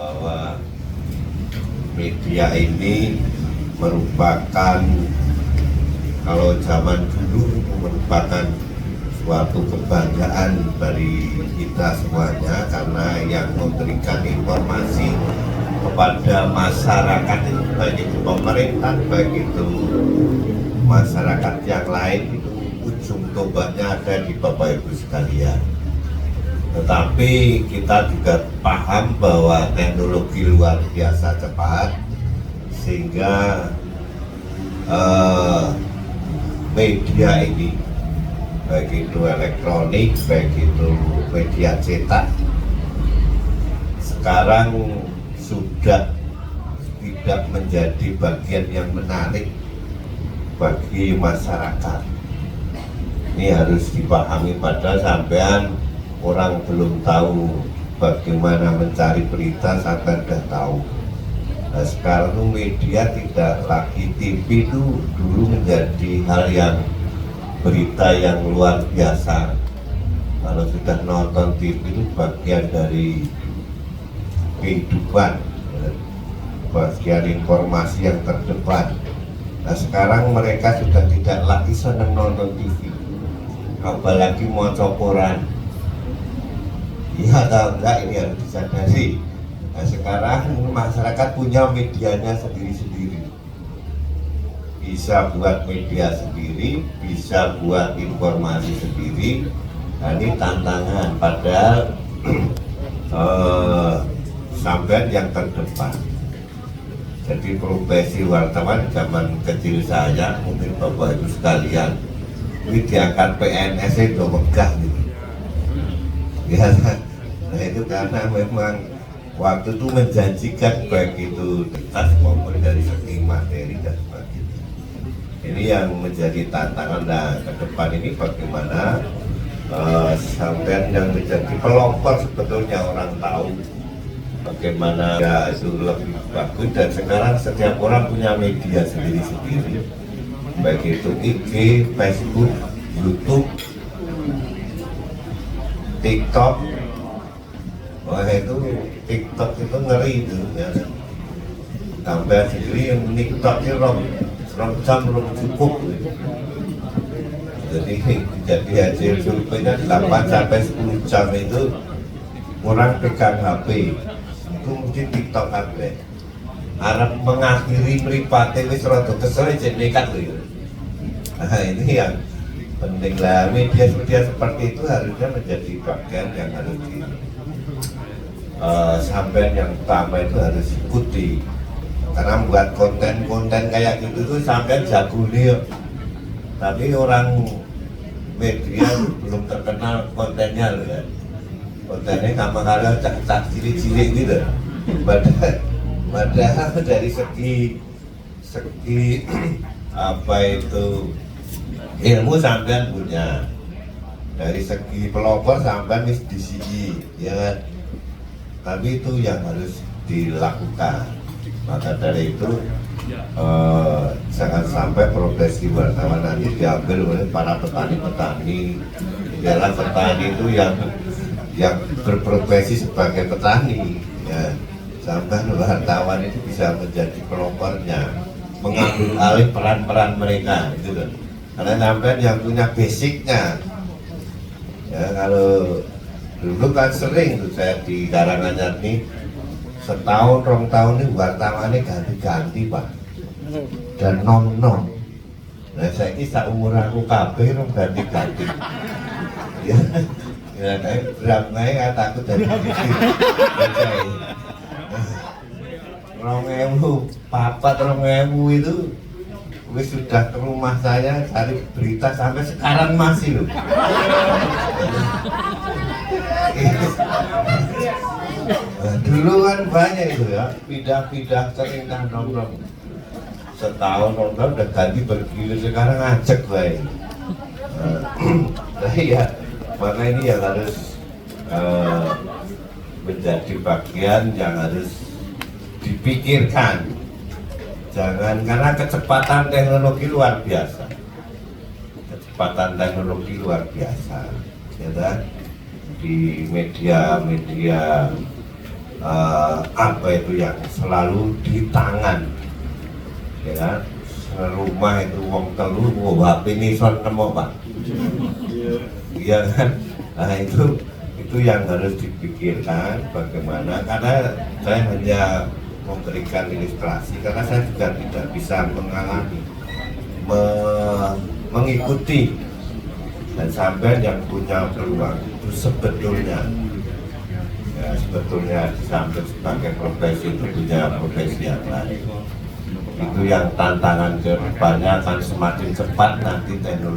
bahwa media ini merupakan, kalau zaman dulu merupakan suatu kebanggaan bagi kita semuanya, karena yang memberikan informasi kepada masyarakat itu, baik itu pemerintah, baik itu masyarakat yang lain, itu ujung tombaknya ada di Bapak Ibu sekalian. Tetapi kita juga paham bahwa teknologi luar biasa cepat, sehingga media ini, baik itu elektronik, baik itu media cetak, sekarang sudah tidak menjadi bagian yang menarik bagi masyarakat. Ini harus dipahami, pada sampean orang belum tahu bagaimana mencari berita, sampai sudah tahu. Nah, sekarang media tidak lagi, TV itu dulu menjadi hal yang, berita yang luar biasa. Kalau sudah nonton TV itu bagian dari kehidupan, bagian informasi yang terdepan. Nah, sekarang mereka sudah tidak lagi senang nonton TV, apalagi mau coporan. Iya atau enggak, ini harus disadari. Nah, sekarang masyarakat punya medianya sendiri-sendiri, bisa buat media sendiri, bisa buat informasi sendiri. Nah, ini tantangan, padahal sampai yang terdepan. Jadi profesi wartawan zaman kecil saya, mungkin Bapak Ibu sekalian, ini diangkat PNS itu megah gitu. Ya, nah itu karena memang waktu itu menjanjikan, baik itu tas maupun dari segi materi dan sebagainya. Ini yang menjadi tantangan. Nah, ke depan ini bagaimana sampai yang menjadi pelopor, sebetulnya orang tahu bagaimana ya itu lebih bagus. Dan sekarang setiap orang punya media sendiri-sendiri, baik itu IG, Facebook, YouTube, TikTok. Wah, itu TikTok itu ngeri itu ya. Sampai sendiri yang TikTok itu rom jam belum cukup. Jadi hasil surveinya 8 sampai 10 jam itu orang pegang HP, itu mesti TikTok HP. Harap mengakhiri mripate wis rada kesel jadi nekat lho. Nah, ini yang penting lah. Media-media seperti itu harusnya menjadi bagian yang harus di sampai yang utama itu harus ikuti, karena buat konten-konten kayak gitu tuh sampai jago nih, tapi orang media belum terkenal kontennya loh ya. Kontennya kamar-kamar cak-cak cilik-cilik gitu. Padahal dari segi apa itu ilmu sampean punya, dari segi pelopor sampean wis di sini ya kan? Tapi itu yang harus dilakukan. Maka dari itu jangan sampai profesi wartawan nanti diambil oleh para petani-petani. Ialah petani itu yang berprofesi sebagai petani ya. Sampai wartawan itu bisa menjadi pelopornya, mengambil alih peran-peran mereka gitu kan. Karena sampai yang punya basicnya ya. Kalau dulu kan sering tuh saya di Karanganyar nih, setahun 2 tahun ini wartawannya ganti-ganti Pak, dan nom-nom. Nah saya ini seumur aku kabeh ganti-ganti ya. Ya kayak berapa kataku dari sisi 2000 itu wis sudah ke rumah saya cari berita sampai sekarang masih loh. Dulu kan banyak itu ya, pindah-pindah sering kan nongkrong. Setahun nongkrong udah ganti bergilir, sekarang ngajak baik. Nah ya, maka ini yang harus menjadi bagian yang harus dipikirkan. Jangan, karena kecepatan teknologi luar biasa. Kecepatan teknologi luar biasa. Ya kan? Di media-media apa itu yang selalu di tangan, ya kan? Rumah itu wong telu, HP ini son nemu Pak, iya kan? Nah itu yang harus dipikirkan bagaimana, karena saya hanya memberikan ilustrasi karena saya juga tidak bisa mengalami, mengikuti, dan sampai yang punya peluang itu sebetulnya sampai sebagai profesi itu punya profesi yang lain. Itu yang tantangan ke depannya akan semakin cepat nanti teknologi